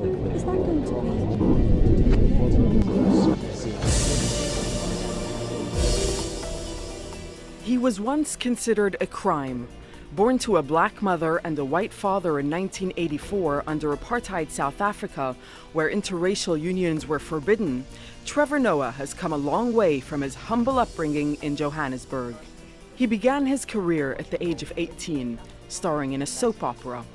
Is that going to be? He was once considered a crime. Born to a black mother and a white father in 1984 under apartheid South Africa, where interracial unions were forbidden, Trevor Noah has come a long way from his humble upbringing in Johannesburg. He began his career at the age of 18, starring in a soap opera.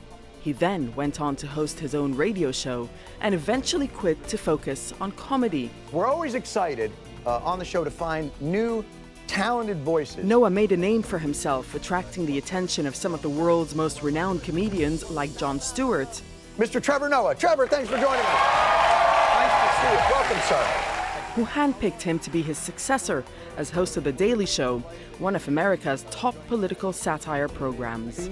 He then went on to host his own radio show and eventually quit to focus on comedy. We're always excited on the show to find new talented voices. Noah made a name for himself, attracting the attention of some of the world's most renowned comedians like Jon Stewart. Mr. Trevor Noah. Trevor, thanks for joining us. Nice to see you. Welcome, sir. Who handpicked him to be his successor as host of The Daily Show, one of America's top political satire programs.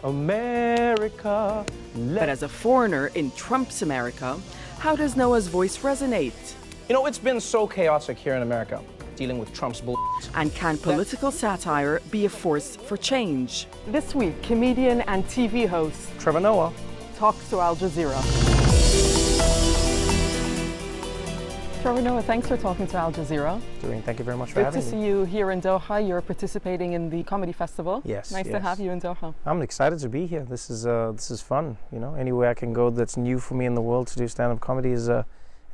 America. But as a foreigner in Trump's America, how does Noah's voice resonate? You know, it's been so chaotic here in America, dealing with Trump's bull. And can political satire be a force for change? This week, comedian and TV host Trevor Noah talks to Al Jazeera. Trevor Noah, thanks for talking to Al Jazeera. Thank you very much for having me. Good to see you here in Doha. You're participating in the comedy festival. Yes. Nice to have you in Doha. I'm excited to be here. This is fun. You know, anywhere I can go that's new for me in the world to do stand-up comedy is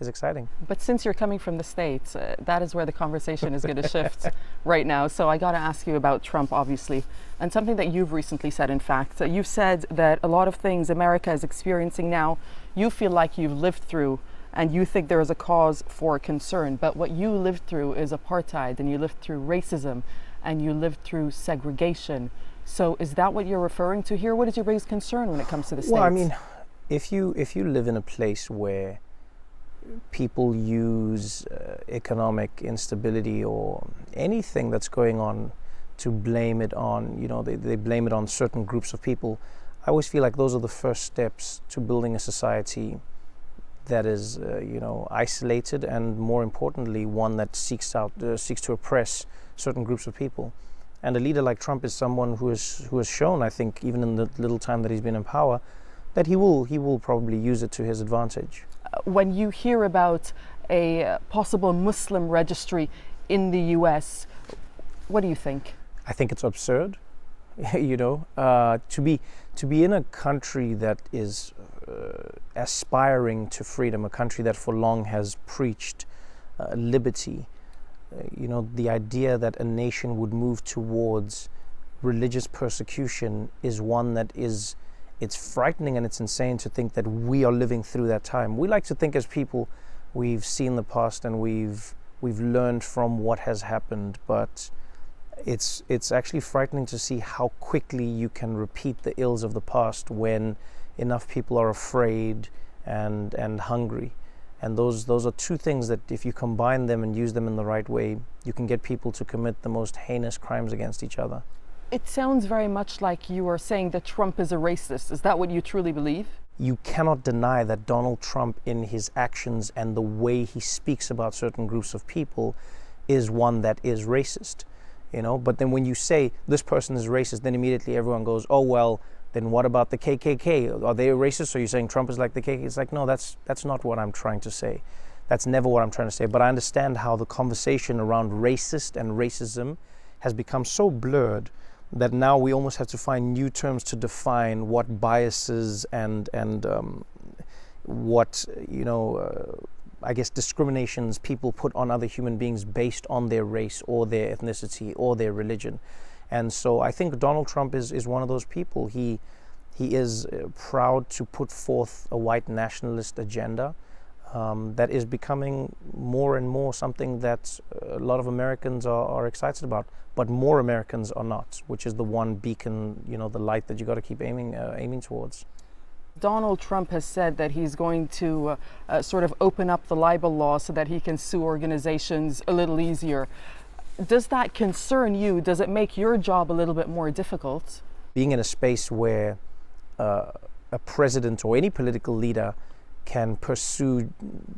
exciting. But since you're coming from the States, that is where the conversation is going to shift right now. So I got to ask you about Trump, obviously, and something that you've recently said. In fact, you've said that a lot of things America is experiencing now, you feel like you've lived through. And you think there is a cause for concern. But what you lived through is apartheid, and you lived through racism, and you lived through segregation. So is that what you're referring to here? What is your biggest concern when it comes to the States? Well, I mean, if you live in a place where people use economic instability or anything that's going on to blame it on, you know, they blame it on certain groups of people, I always feel like those are the first steps to building a society that is, isolated, and more importantly, one that seeks to oppress certain groups of people. And a leader like Trump is someone who has shown, I think, even in the little time that he's been in power, that he will probably use it to his advantage. When you hear about a possible Muslim registry in the U.S., what do you think? I think it's absurd. To be in a country that is aspiring to freedom, a country that for long has preached liberty. The idea that a nation would move towards religious persecution is one that it's frightening, and it's insane to think that we are living through that time. We like to think as people we've seen the past and we've learned from what has happened, but it's actually frightening to see how quickly you can repeat the ills of the past when enough people are afraid and hungry. And those are two things that, if you combine them and use them in the right way, you can get people to commit the most heinous crimes against each other. It sounds very much like you are saying that Trump is a racist. Is that what you truly believe? You cannot deny that Donald Trump, in his actions and the way he speaks about certain groups of people, is one that is racist. But then when you say this person is racist, then immediately everyone goes, oh, well, then what about the KKK? Are they a racist? Are you saying Trump is like the KKK? It's like, no, that's not what I'm trying to say. That's never what I'm trying to say. But I understand how the conversation around racist and racism has become so blurred that now we almost have to find new terms to define what biases and what, I guess, discriminations people put on other human beings based on their race or their ethnicity or their religion. And so I think Donald Trump is one of those people. He is proud to put forth a white nationalist agenda that is becoming more and more something that a lot of Americans are excited about, but more Americans are not, which is the one beacon, the light that you got to keep aiming towards. Donald Trump has said that he's going to sort of open up the libel law so that he can sue organizations a little easier. Does that concern you? Does it make your job a little bit more difficult? Being in a space where a president or any political leader can pursue,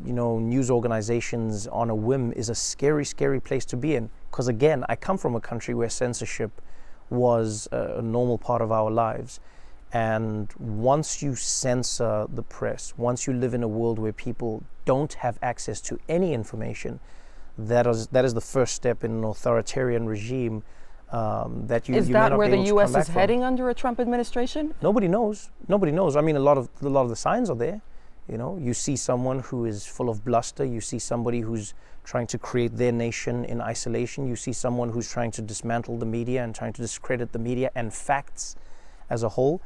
news organizations on a whim is a scary, scary place to be in. Because again, I come from a country where censorship was a normal part of our lives. And once you censor the press, once you live in a world where people don't have access to any information, that is the first step in an authoritarian regime that you Is you may that not where be the able to U.S. come back is from. heading under a Trump administration? Nobody knows. Nobody knows. I mean, a lot of the signs are there. You know, you see someone who is full of bluster. You see somebody who's trying to create their nation in isolation. You see someone who's trying to dismantle the media and trying to discredit the media and facts as a whole.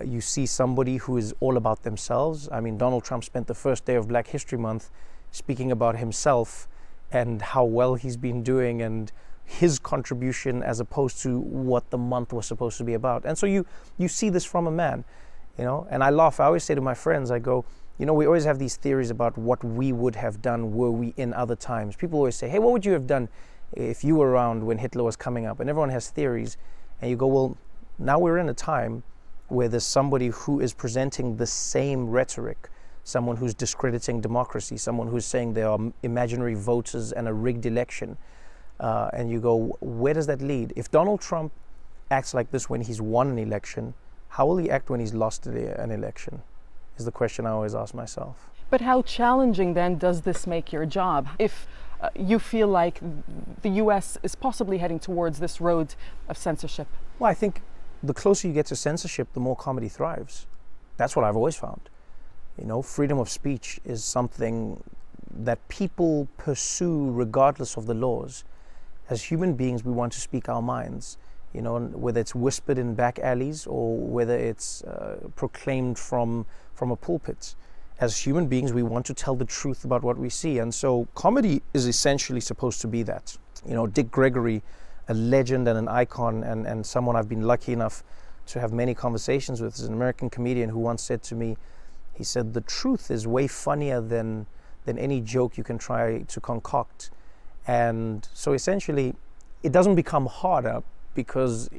You see somebody who is all about themselves. I mean, Donald Trump spent the first day of Black History Month speaking about himself and how well he's been doing and his contribution as opposed to what the month was supposed to be about. And so you see this from a man, you know, and I laugh. I always say to my friends, I go, you know, we always have these theories about what we would have done were we in other times. People always say, hey, what would you have done if you were around when Hitler was coming up? And everyone has theories. And you go, well, now we're in a time where there's somebody who is presenting the same rhetoric, someone who's discrediting democracy, someone who's saying there are imaginary voters and a rigged election. And you go, where does that lead? If Donald Trump acts like this when he's won an election, how will he act when he's lost an election? Is the question I always ask myself. But how challenging then does this make your job? If you feel like the U.S. is possibly heading towards this road of censorship? Well, I think the closer you get to censorship, the more comedy thrives. That's what I've always found. You know, freedom of speech is something that people pursue regardless of the laws. As human beings, we want to speak our minds, you know, whether it's whispered in back alleys or whether it's proclaimed from a pulpit. As human beings, we want to tell the truth about what we see. And so comedy is essentially supposed to be that. You know, Dick Gregory, a legend and an icon and someone I've been lucky enough to have many conversations with, is an American comedian who once said to me, he said, the truth is way funnier than any joke you can try to concoct. And so essentially, it doesn't become harder because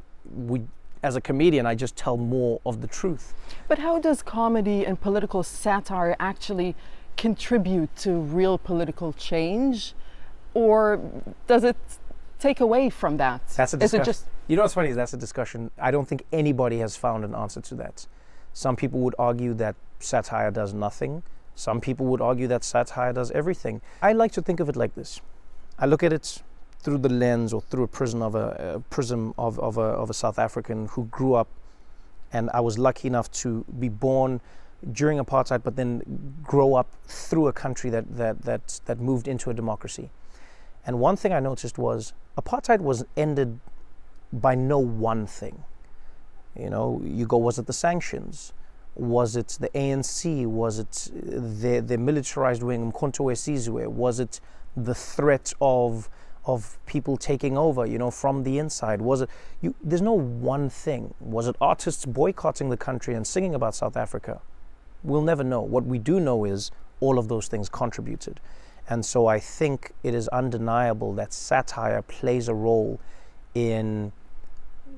as a comedian, I just tell more of the truth. But how does comedy and political satire actually contribute to real political change? Or does it take away from that? That's a discussion. Is it just... You know what's funny is that's a discussion. I don't think anybody has found an answer to that. Some people would argue that satire does nothing. Some people would argue that satire does everything. I like to think of it like this. I look at it through the lens or through a prism of a South African who grew up, and I was lucky enough to be born during apartheid, but then grow up through a country that moved into a democracy. And one thing I noticed was apartheid was ended by no one thing. You know, you go, was it the sanctions? Was it the ANC? Was it the militarized wing, Mkhonto weSizwe? Was it the threat of people taking over, you know, from the inside? Was it there's no one thing. Was it artists boycotting the country and singing about South Africa? We'll never know. What we do know is all of those things contributed. And so I think it is undeniable that satire plays a role in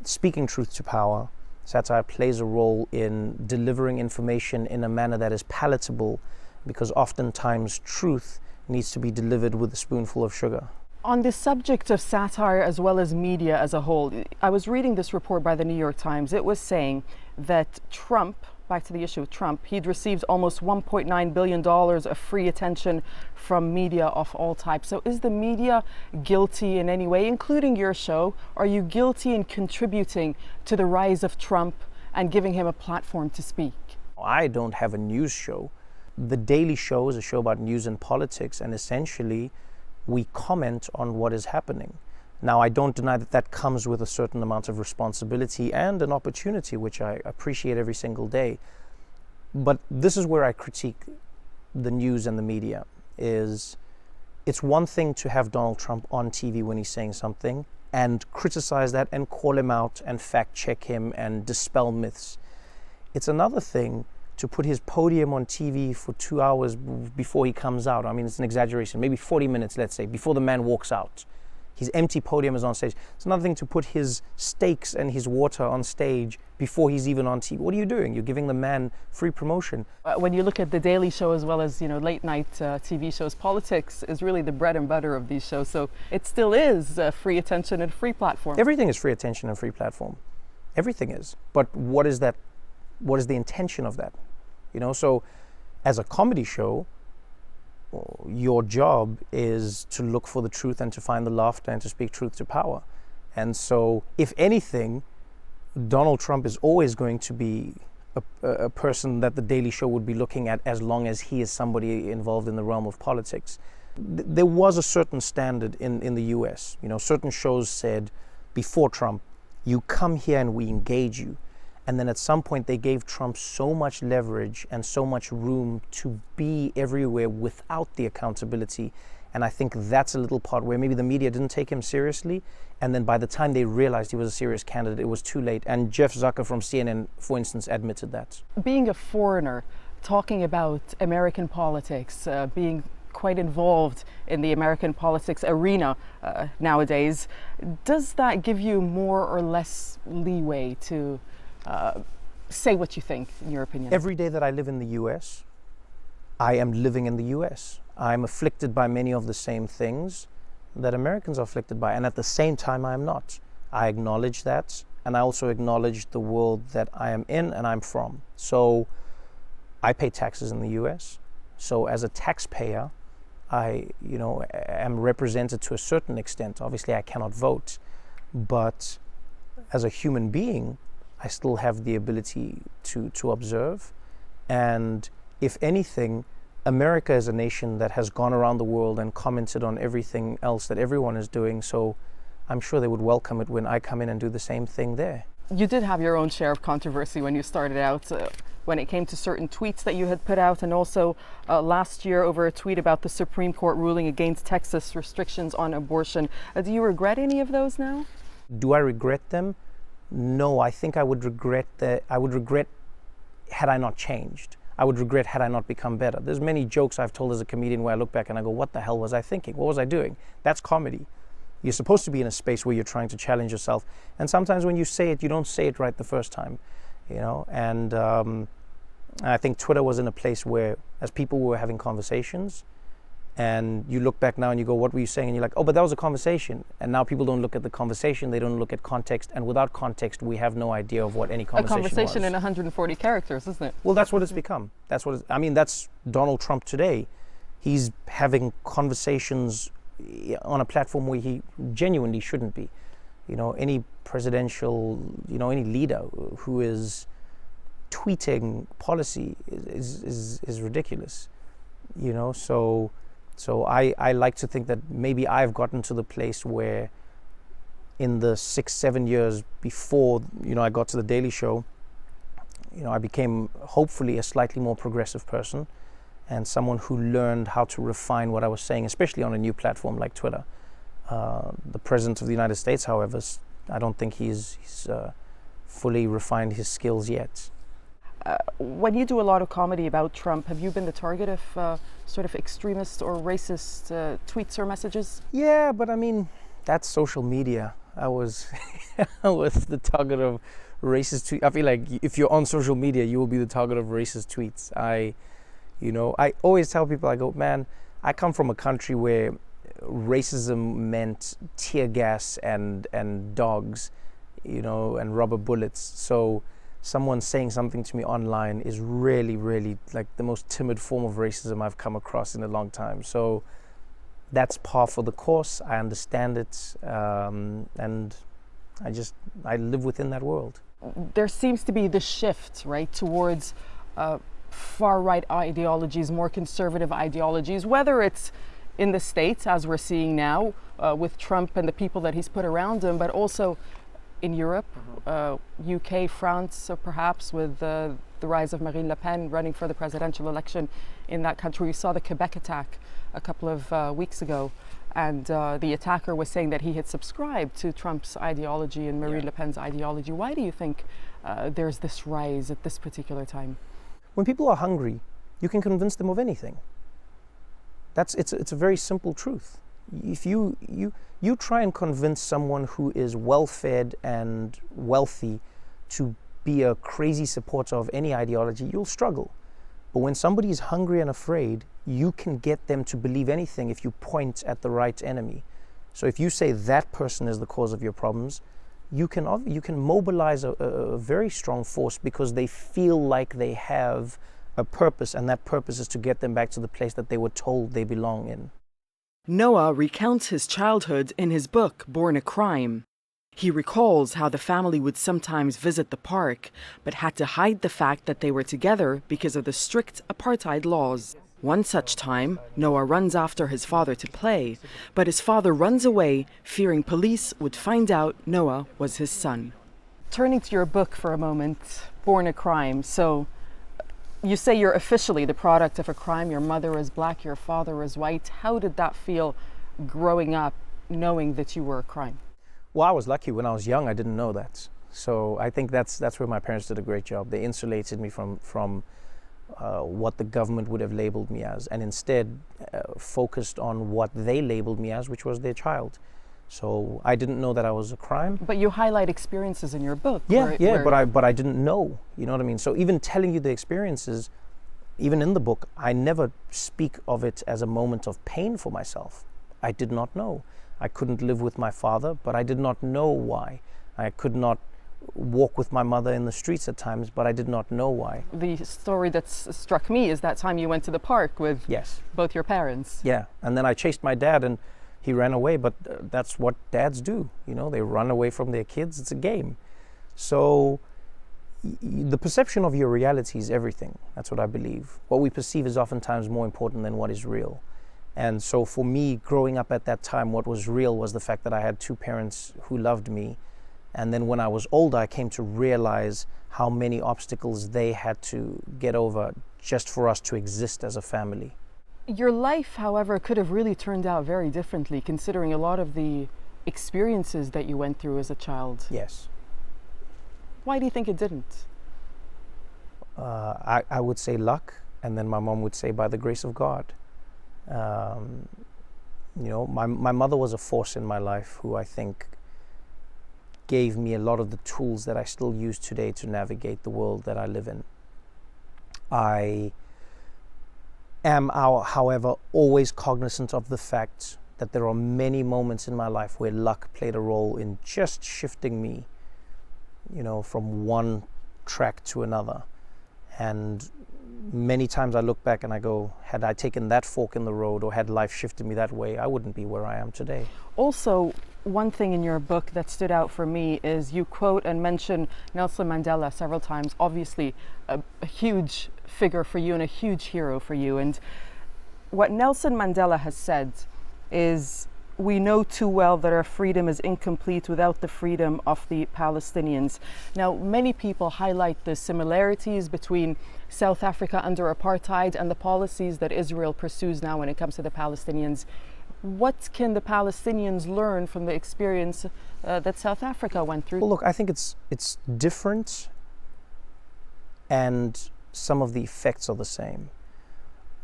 speaking truth to power. Satire plays a role in delivering information in a manner that is palatable, because oftentimes truth needs to be delivered with a spoonful of sugar. On the subject of satire as well as media as a whole, I was reading this report by the New York Times. It was saying that Trump, back to the issue of Trump, he'd received almost $1.9 billion of free attention from media of all types. So is the media guilty in any way, including your show? Are you guilty in contributing to the rise of Trump and giving him a platform to speak? I don't have a news show. The Daily Show is a show about news and politics, and essentially we comment on what is happening. Now, I don't deny that that comes with a certain amount of responsibility and an opportunity, which I appreciate every single day. But this is where I critique the news and the media. It's one thing to have Donald Trump on TV when he's saying something and criticize that and call him out and fact check him and dispel myths. It's another thing to put his podium on TV for 2 hours before he comes out. I mean, it's an exaggeration, maybe 40 minutes, let's say, before the man walks out. His empty podium is on stage. It's another thing to put his steaks and his water on stage before he's even on TV. What are you doing? You're giving the man free promotion. When you look at the Daily Show as well as, you know, late night TV shows, politics is really the bread and butter of these shows. So it still is free attention and free platform. Everything is free attention and free platform. Everything is. But what is that what is the intention of that? So as a comedy show, your job is to look for the truth and to find the laughter and to speak truth to power. And so, if anything, Donald Trump is always going to be a person that the Daily Show would be looking at, as long as he is somebody involved in the realm of politics. There was a certain standard in the US. Certain shows said before Trump, you come here and we engage you. And then at some point they gave Trump so much leverage and so much room to be everywhere without the accountability. And I think that's a little part where maybe the media didn't take him seriously. And then by the time they realized he was a serious candidate, it was too late. And Jeff Zucker from CNN, for instance, admitted that. Being a foreigner, talking about American politics, being quite involved in the American politics arena nowadays, does that give you more or less leeway to say what you think, in your opinion? Every day that I live in the US, I am living in the US. I'm afflicted by many of the same things that Americans are afflicted by, and at the same time I am not. I acknowledge that, and I also acknowledge the world that I am in and I'm from. So I pay taxes in the US. So as a taxpayer, I am represented to a certain extent. Obviously I cannot vote, but as a human being, I still have the ability to observe. And if anything, America is a nation that has gone around the world and commented on everything else that everyone is doing, so I'm sure they would welcome it when I come in and do the same thing there. You did have your own share of controversy when you started out, when it came to certain tweets that you had put out, and also last year over a tweet about the Supreme Court ruling against Texas restrictions on abortion. Do you regret any of those now? Do I regret them? No, I think I would regret that. I would regret had I not changed. I would regret had I not become better. There's many jokes I've told as a comedian where I look back and I go, what the hell was I thinking? What was I doing? That's comedy. You're supposed to be in a space where you're trying to challenge yourself. And sometimes when you say it, you don't say it right the first time, And I think Twitter was in a place where, as people were having conversations, and you look back now and you go, what were you saying? And you're like, oh, but that was a conversation. And now people don't look at the conversation, they don't look at context. And without context, we have no idea of what any conversation was. A conversation in 140 characters, isn't it? Well, that's what it's become. That's Donald Trump today. He's having conversations on a platform where he genuinely shouldn't be. Any presidential, any leader who is tweeting policy is ridiculous. So I like to think that maybe I've gotten to the place where in the 6-7 years before, I got to the Daily Show, I became hopefully a slightly more progressive person and someone who learned how to refine what I was saying, especially on a new platform like Twitter. The President of the United States, however, I don't think he's fully refined his skills yet. When you do a lot of comedy about Trump, have you been the target of sort of extremist or racist tweets or messages? Yeah, but I mean, that's social media. I was the target of racist tweets. I feel like if you're on social media, you will be the target of racist tweets. I always tell people, I go, man, I come from a country where racism meant tear gas and dogs, and rubber bullets. So someone saying something to me online is really, really like the most timid form of racism I've come across in a long time. So that's par for the course. I understand it, and I live within that world. There seems to be this shift, right, towards far-right ideologies, more conservative ideologies, whether it's in the States, as we're seeing now, with Trump and the people that he's put around him, but also in Europe, UK, France, perhaps with the rise of Marine Le Pen running for the presidential election in that country. We saw the Quebec attack a couple of weeks ago, and the attacker was saying that he had subscribed to Trump's ideology and Marine Le Pen's ideology. Why do you think there's this rise at this particular time? When people are hungry, you can convince them of anything. It's a very simple truth. If you try and convince someone who is well-fed and wealthy to be a crazy supporter of any ideology, you'll struggle. But when somebody is hungry and afraid, you can get them to believe anything if you point at the right enemy. So if you say that person is the cause of your problems, you can mobilize a very strong force because they feel like they have a purpose, and that purpose is to get them back to the place that they were told they belong in. Noah recounts his childhood in his book, Born a Crime. He recalls how the family would sometimes visit the park, but had to hide the fact that they were together because of the strict apartheid laws. One such time, Noah runs after his father to play, but his father runs away, fearing police would find out Noah was his son. Turning to your book for a moment, Born a Crime. So you say you're officially the product of a crime. Your mother is black, your father is white. How did that feel growing up, knowing that you were a crime? Well, I was lucky. When I was young, I didn't know that. So I think that's where my parents did a great job. They insulated me from what the government would have labeled me as, and instead focused on what they labeled me as, which was their child. So I didn't know that I was a crime. But you highlight experiences in your book. But I didn't know. You know what I mean? So even telling you the experiences, even in the book, I never speak of it as a moment of pain for myself. I did not know. I couldn't live with my father, but I did not know why. I could not walk with my mother in the streets at times, but I did not know why. The story that's struck me is that time you went to the park with both your parents. Yeah, and then I chased my dad and he ran away, but that's what dads do. You know, they run away from their kids. It's a game. So the perception of your reality is everything. That's what I believe. What we perceive is oftentimes more important than what is real. And so for me, growing up at that time, what was real was the fact that I had two parents who loved me. And then when I was older, I came to realize how many obstacles they had to get over just for us to exist as a family. Your life, however, could have really turned out very differently, considering a lot of the experiences that you went through as a child. Yes. Why do you think it didn't? I would say luck, and then my mom would say by the grace of God. You know, my mother was a force in my life who I think gave me a lot of the tools that I still use today to navigate the world that I live in. I am, however, always cognizant of the fact that there are many moments in my life where luck played a role in just shifting me, you know, from one track to another. And many times I look back and I go, had I taken that fork in the road or had life shifted me that way, I wouldn't be where I am today. Also, one thing in your book that stood out for me is you quote and mention Nelson Mandela several times, obviously a huge figure for you and a huge hero for you. And what Nelson Mandela has said is, we know too well that our freedom is incomplete without the freedom of the Palestinians. Now, many people highlight the similarities between South Africa under apartheid and the policies that Israel pursues now when it comes to the Palestinians. What can the Palestinians learn from the experience that South Africa went through? Well, look, I think it's different, and some of the effects are the same.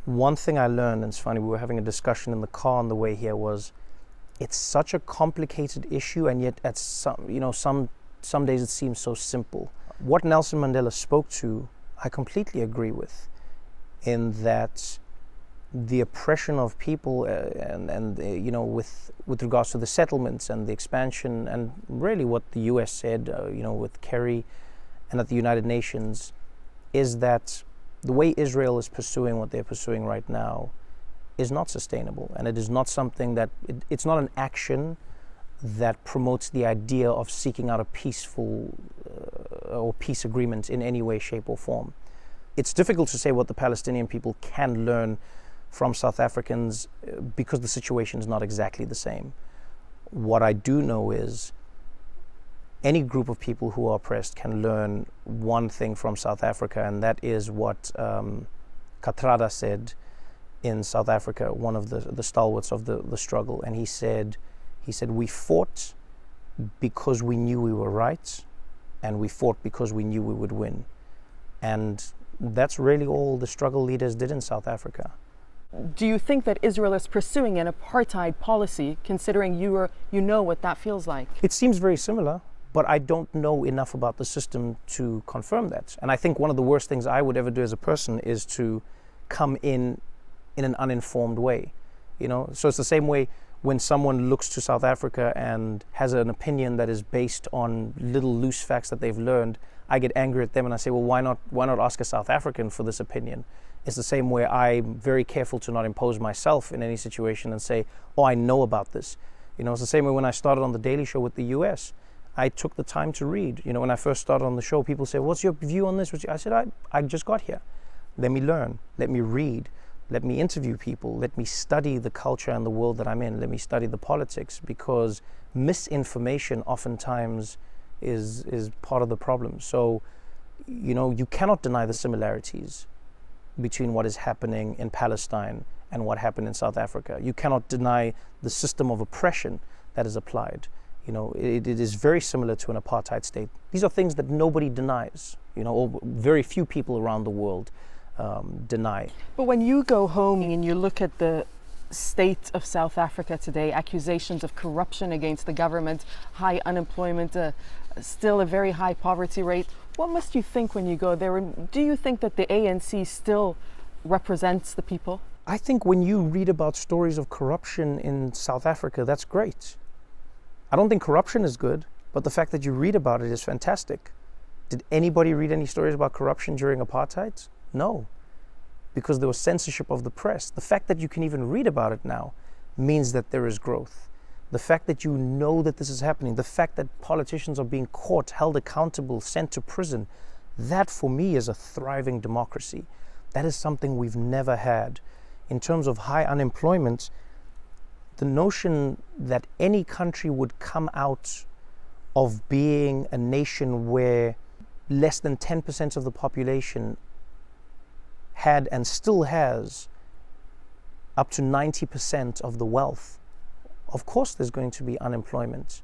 One thing I learned, and it's funny, we were having a discussion in the car on the way here, was it's such a complicated issue, and yet at some days it seems so simple. What Nelson Mandela spoke to, I completely agree with, in that the oppression of people and you know, with regards to the settlements and the expansion, and really what the US said, you know, with Kerry and at the United Nations, is that the way Israel is pursuing what they're pursuing right now is not sustainable, and it is not something that it's not an action that promotes the idea of seeking out a peaceful or peace agreement in any way, shape or form. It's difficult to say what the Palestinian people can learn from South Africans because the situation is not exactly the same. What I do know is any group of people who are oppressed can learn one thing from South Africa, and that is what Katrada said in South Africa, one of the stalwarts of the struggle. And he said, we fought because we knew we were right, and we fought because we knew we would win. And that's really all the struggle leaders did in South Africa. Do you think that Israel is pursuing an apartheid policy, considering you know what that feels like? It seems very similar, but I don't know enough about the system to confirm that. And I think one of the worst things I would ever do as a person is to come in an uninformed way. You know, so it's the same way when someone looks to South Africa and has an opinion that is based on little loose facts that they've learned, I get angry at them and I say, well, why not ask a South African for this opinion? It's the same way I'm very careful to not impose myself in any situation and say, oh, I know about this. It's the same way when I started on The Daily Show with the US. I took the time to read. When I first started on the show, people say, what's your view on this? I said, I just got here. Let me learn. Let me read. Let me interview people. Let me study the culture and the world that I'm in. Let me study the politics, because misinformation oftentimes is part of the problem. So, you cannot deny the similarities between what is happening in Palestine and what happened in South Africa. You cannot deny the system of oppression that is applied. It is very similar to an apartheid state. These are things that nobody denies, or very few people around the world deny. But when you go home and you look at the state of South Africa today, accusations of corruption against the government, high unemployment, still a very high poverty rate, what must you think when you go there? And do you think that the ANC still represents the people? I think when you read about stories of corruption in South Africa, that's great. I don't think corruption is good, but the fact that you read about it is fantastic. Did anybody read any stories about corruption during apartheid? No, because there was censorship of the press. The fact that you can even read about it now means that there is growth. The fact that you know that this is happening, the fact that politicians are being caught, held accountable, sent to prison, that for me is a thriving democracy. That is something we've never had. In terms of high unemployment, the notion that any country would come out of being a nation where less than 10% of the population had and still has up to 90% of the wealth, of course there's going to be unemployment.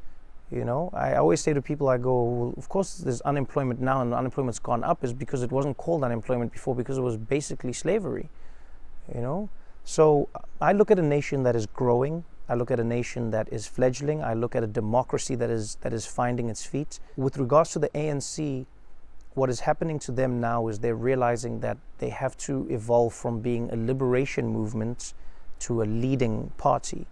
I always say to people, I go, well, of course there's unemployment now, and unemployment's gone up is because it wasn't called unemployment before, because it was basically slavery. So I look at a nation that is growing. I look at a nation that is fledgling. I look at a democracy that is finding its feet. With regards to the ANC, what is happening to them now is they're realizing that they have to evolve from being a liberation movement to a leading party.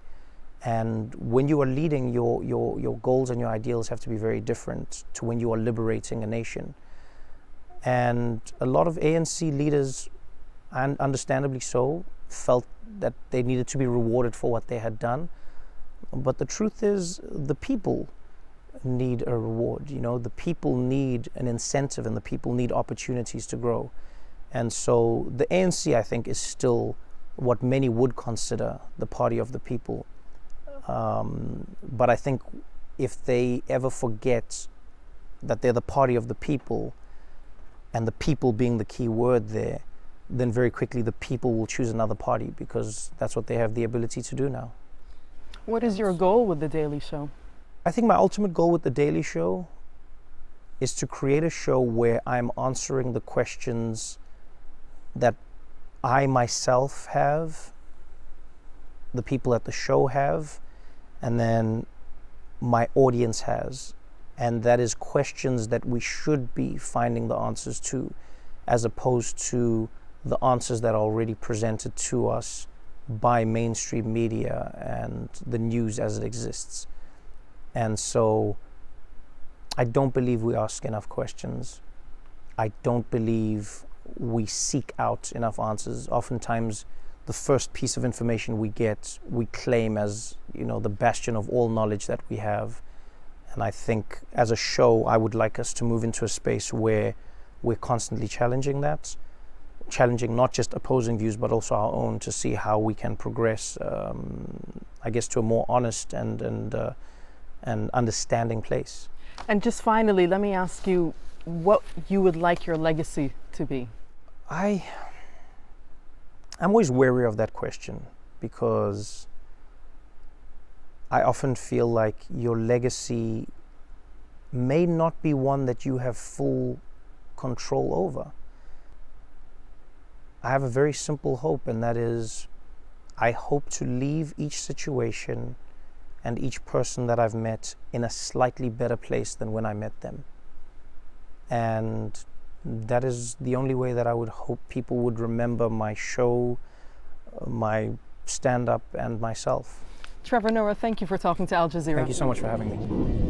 And when you are leading, your goals and your ideals have to be very different to when you are liberating a nation. And a lot of ANC leaders, and understandably so, felt that they needed to be rewarded for what they had done. But the truth is, the people need a reward. The people need an incentive, and the people need opportunities to grow. And so the ANC, I think, is still what many would consider the party of the people. But I think if they ever forget that they're the party of the people, and the people being the key word there, then very quickly the people will choose another party, because that's what they have the ability to do now. What is your goal with The Daily Show? I think my ultimate goal with The Daily Show is to create a show where I'm answering the questions that I myself have, the people at the show have, and then my audience has. And that is questions that we should be finding the answers to, as opposed to the answers that are already presented to us by mainstream media and the news as it exists. And so I don't believe we ask enough questions. I don't believe we seek out enough answers. Oftentimes, the first piece of information we get, we claim as, the bastion of all knowledge that we have. And I think as a show, I would like us to move into a space where we're constantly challenging that, challenging not just opposing views, but also our own, to see how we can progress, I guess, to a more honest and understanding place. And just finally, let me ask you what you would like your legacy to be. I'm always wary of that question, because I often feel like your legacy may not be one that you have full control over. I have a very simple hope, and that is, I hope to leave each situation and each person that I've met in a slightly better place than when I met them. And that is the only way that I would hope people would remember my show, my stand-up, and myself. Trevor Noah, thank you for talking to Al Jazeera. Thank you so much for having me.